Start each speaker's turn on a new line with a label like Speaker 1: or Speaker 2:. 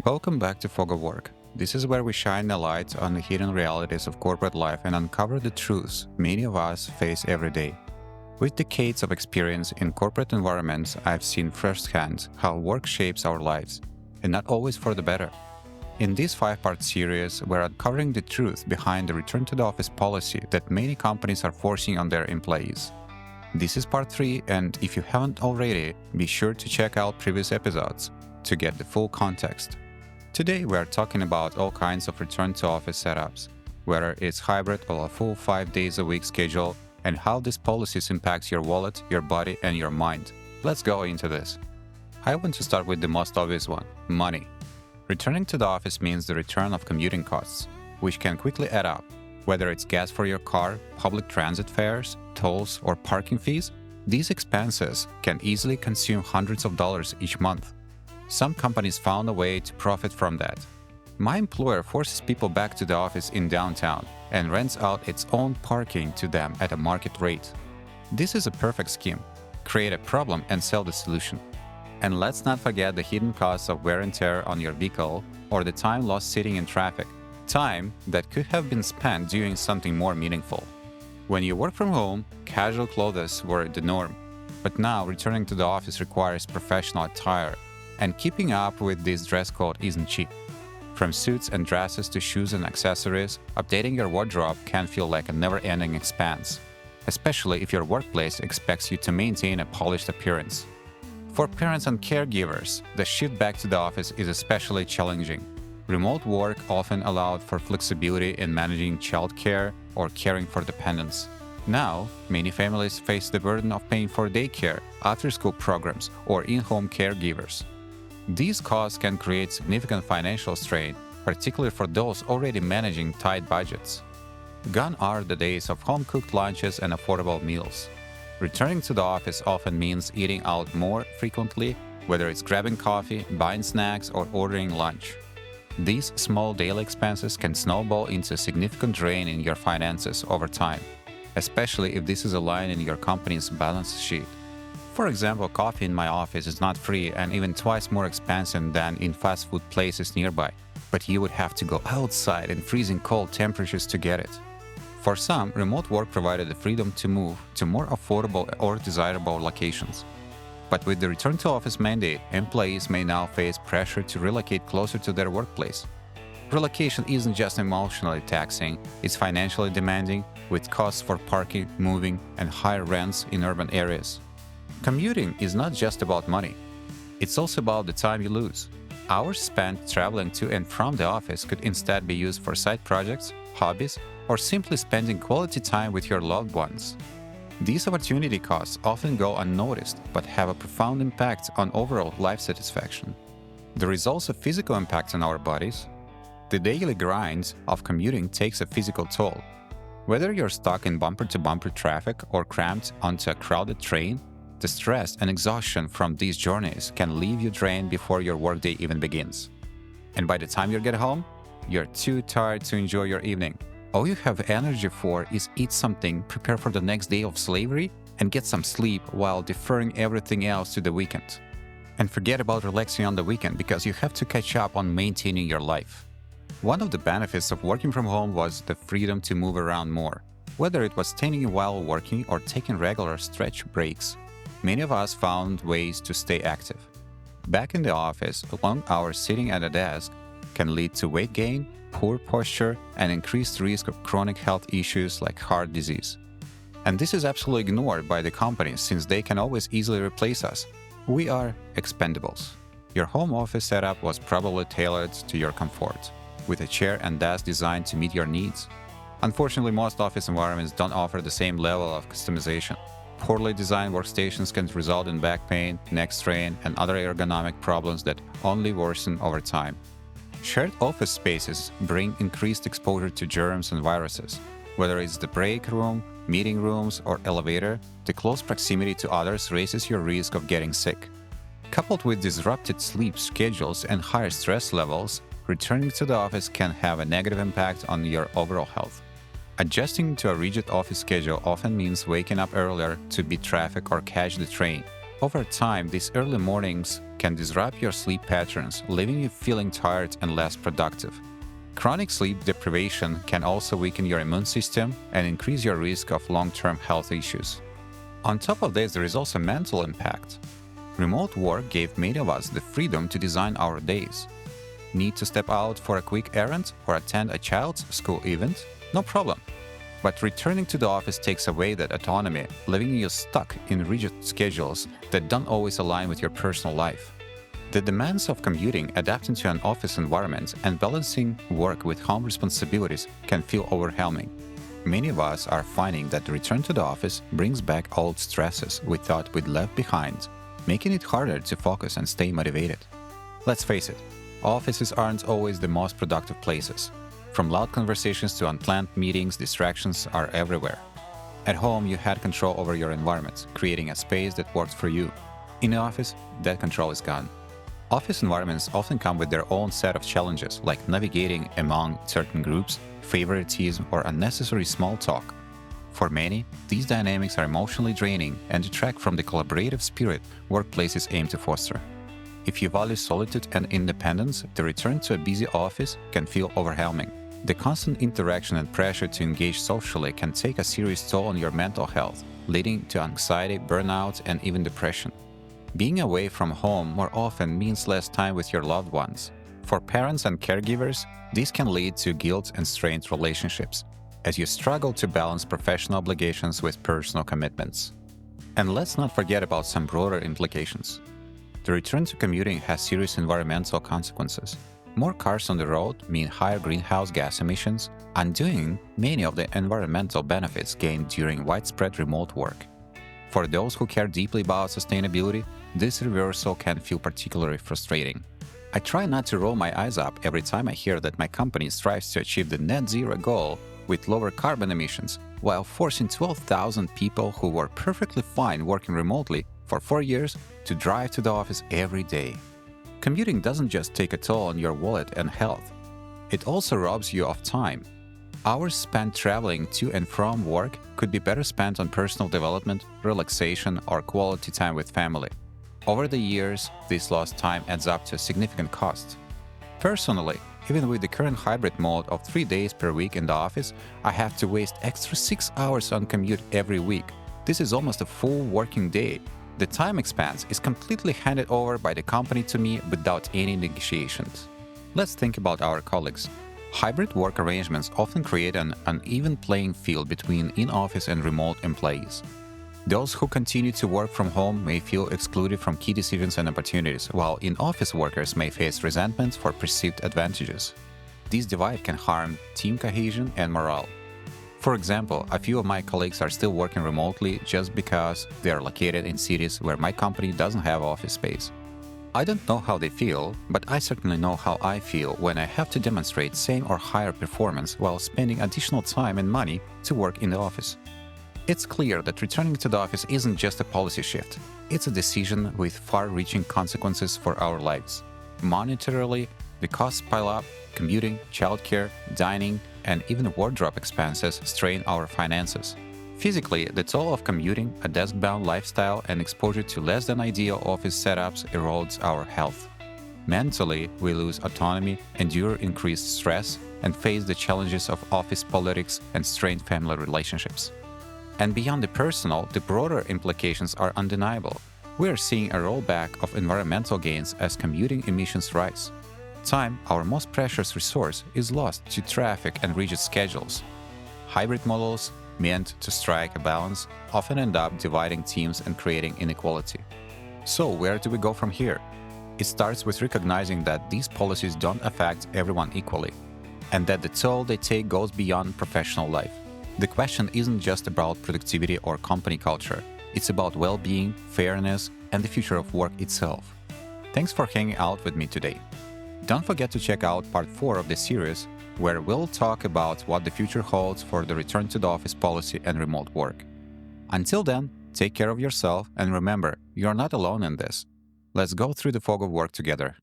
Speaker 1: Welcome back to Fog of Work. This is where we shine a light on the hidden realities of corporate life and uncover the truths many of us face every day. With decades of experience in corporate environments, I've seen firsthand how work shapes our lives, and not always for the better. In this 5-part series, we're uncovering the truth behind the return to the office policy that many companies are forcing on their employees. This is part 3, and if you haven't already, be sure to check out previous episodes to get the full context. Today, we are talking about all kinds of return to office setups, whether it's hybrid or a full 5 days a week schedule, and how these policies impact your wallet, your body, and your mind. Let's go into this. I want to start with the most obvious one, money. Returning to the office means the return of commuting costs, which can quickly add up. Whether it's gas for your car, public transit fares, tolls, or parking fees, these expenses can easily consume hundreds of dollars each month. Some companies found a way to profit from that. My employer forces people back to the office in downtown and rents out its own parking to them at a market rate. This is a perfect scheme. Create a problem and sell the solution. And let's not forget the hidden costs of wear and tear on your vehicle or the time lost sitting in traffic. Time that could have been spent doing something more meaningful. When you work from home, casual clothes were the norm. But now returning to the office requires professional attire. And keeping up with this dress code isn't cheap. From suits and dresses to shoes and accessories, updating your wardrobe can feel like a never-ending expense, especially if your workplace expects you to maintain a polished appearance. For parents and caregivers, the shift back to the office is especially challenging. Remote work often allowed for flexibility in managing childcare or caring for dependents. Now, many families face the burden of paying for daycare, after-school programs, or in-home caregivers. These costs can create significant financial strain, particularly for those already managing tight budgets. Gone are the days of home-cooked lunches and affordable meals. Returning to the office often means eating out more frequently, whether it's grabbing coffee, buying snacks, or ordering lunch. These small daily expenses can snowball into a significant drain in your finances over time, especially if this is a line in your company's balance sheet. For example, coffee in my office is not free and even twice more expensive than in fast food places nearby, but you would have to go outside in freezing cold temperatures to get it. For some, remote work provided the freedom to move to more affordable or desirable locations. But with the return to office mandate, employees may now face pressure to relocate closer to their workplace. Relocation isn't just emotionally taxing, it's financially demanding, with costs for parking, moving, and higher rents in urban areas. Commuting is not just about money. It's also about the time you lose. Hours spent traveling to and from the office could instead be used for side projects, hobbies, or simply spending quality time with your loved ones. These opportunity costs often go unnoticed but have a profound impact on overall life satisfaction. There is also physical impact on our bodies. The daily grind of commuting takes a physical toll. Whether you're stuck in bumper-to-bumper traffic or cramped onto a crowded train, the stress and exhaustion from these journeys can leave you drained before your workday even begins. And by the time you get home, you're too tired to enjoy your evening. All you have energy for is eat something, prepare for the next day of slavery, and get some sleep while deferring everything else to the weekend. And forget about relaxing on the weekend because you have to catch up on maintaining your life. One of the benefits of working from home was the freedom to move around more, whether it was standing while working or taking regular stretch breaks. Many of us found ways to stay active. Back in the office, long hours sitting at a desk can lead to weight gain, poor posture, and increased risk of chronic health issues like heart disease. And this is absolutely ignored by the companies since they can always easily replace us. We are expendables. Your home office setup was probably tailored to your comfort, with a chair and desk designed to meet your needs. Unfortunately, most office environments don't offer the same level of customization. Poorly designed workstations can result in back pain, neck strain, and other ergonomic problems that only worsen over time. Shared office spaces bring increased exposure to germs and viruses. Whether it's the break room, meeting rooms, or elevator, the close proximity to others raises your risk of getting sick. Coupled with disrupted sleep schedules and higher stress levels, returning to the office can have a negative impact on your overall health. Adjusting to a rigid office schedule often means waking up earlier to beat traffic or catch the train, Over time, these early mornings can disrupt your sleep patterns, leaving you feeling tired and less productive. Chronic sleep deprivation can also weaken your immune system and increase your risk of long-term health issues. On top of this, there is also mental impact. Remote work gave many of us the freedom to design our days. Need to step out for a quick errand or attend a child's school event? No problem. But returning to the office takes away that autonomy, leaving you stuck in rigid schedules that don't always align with your personal life. The demands of commuting, adapting to an office environment, and balancing work with home responsibilities can feel overwhelming. Many of us are finding that the return to the office brings back old stresses we thought we'd left behind, making it harder to focus and stay motivated. Let's face it, offices aren't always the most productive places. From loud conversations to unplanned meetings, distractions are everywhere. At home, you had control over your environment, creating a space that worked for you. In the office, that control is gone. Office environments often come with their own set of challenges, like navigating among certain groups, favoritism, or unnecessary small talk. For many, these dynamics are emotionally draining and detract from the collaborative spirit workplaces aim to foster. If you value solitude and independence, the return to a busy office can feel overwhelming. The constant interaction and pressure to engage socially can take a serious toll on your mental health, leading to anxiety, burnout, and even depression. Being away from home more often means less time with your loved ones. For parents and caregivers, this can lead to guilt and strained relationships, as you struggle to balance professional obligations with personal commitments. And let's not forget about some broader implications. The return to commuting has serious environmental consequences. More cars on the road mean higher greenhouse gas emissions, undoing many of the environmental benefits gained during widespread remote work. For those who care deeply about sustainability, this reversal can feel particularly frustrating. I try not to roll my eyes up every time I hear that my company strives to achieve the net zero goal with lower carbon emissions, while forcing 12,000 people who were perfectly fine working remotely for 4 years to drive to the office every day. Commuting doesn't just take a toll on your wallet and health. It also robs you of time. Hours spent traveling to and from work could be better spent on personal development, relaxation, or quality time with family. Over the years, this lost time adds up to a significant cost. Personally, even with the current hybrid mode of 3 days per week in the office, I have to waste extra 6 hours on commute every week. This is almost a full working day. The time expense is completely handed over by the company to me without any negotiations. Let's think about our colleagues. Hybrid work arrangements often create an uneven playing field between in-office and remote employees. Those who continue to work from home may feel excluded from key decisions and opportunities, while in-office workers may face resentment for perceived advantages. This divide can harm team cohesion and morale. For example, a few of my colleagues are still working remotely just because they are located in cities where my company doesn't have office space. I don't know how they feel, but I certainly know how I feel when I have to demonstrate same or higher performance while spending additional time and money to work in the office. It's clear that returning to the office isn't just a policy shift. It's a decision with far-reaching consequences for our lives. Monetarily, the costs pile up. Commuting, childcare, dining, and even wardrobe expenses strain our finances. Physically, the toll of commuting, a desk-bound lifestyle, and exposure to less than ideal office setups erodes our health. Mentally, we lose autonomy, endure increased stress, and face the challenges of office politics and strained family relationships. And beyond the personal, the broader implications are undeniable. We are seeing a rollback of environmental gains as commuting emissions rise. Time, our most precious resource, is lost to traffic and rigid schedules. Hybrid models, meant to strike a balance, often end up dividing teams and creating inequality. So where do we go from here? It starts with recognizing that these policies don't affect everyone equally, and that the toll they take goes beyond professional life. The question isn't just about productivity or company culture. It's about well-being, fairness, and the future of work itself. Thanks for hanging out with me today. Don't forget to check out part 4 of the series, where we'll talk about what the future holds for the return to the office policy and remote work. Until then, take care of yourself and remember, you're not alone in this. Let's go through the fog of work together.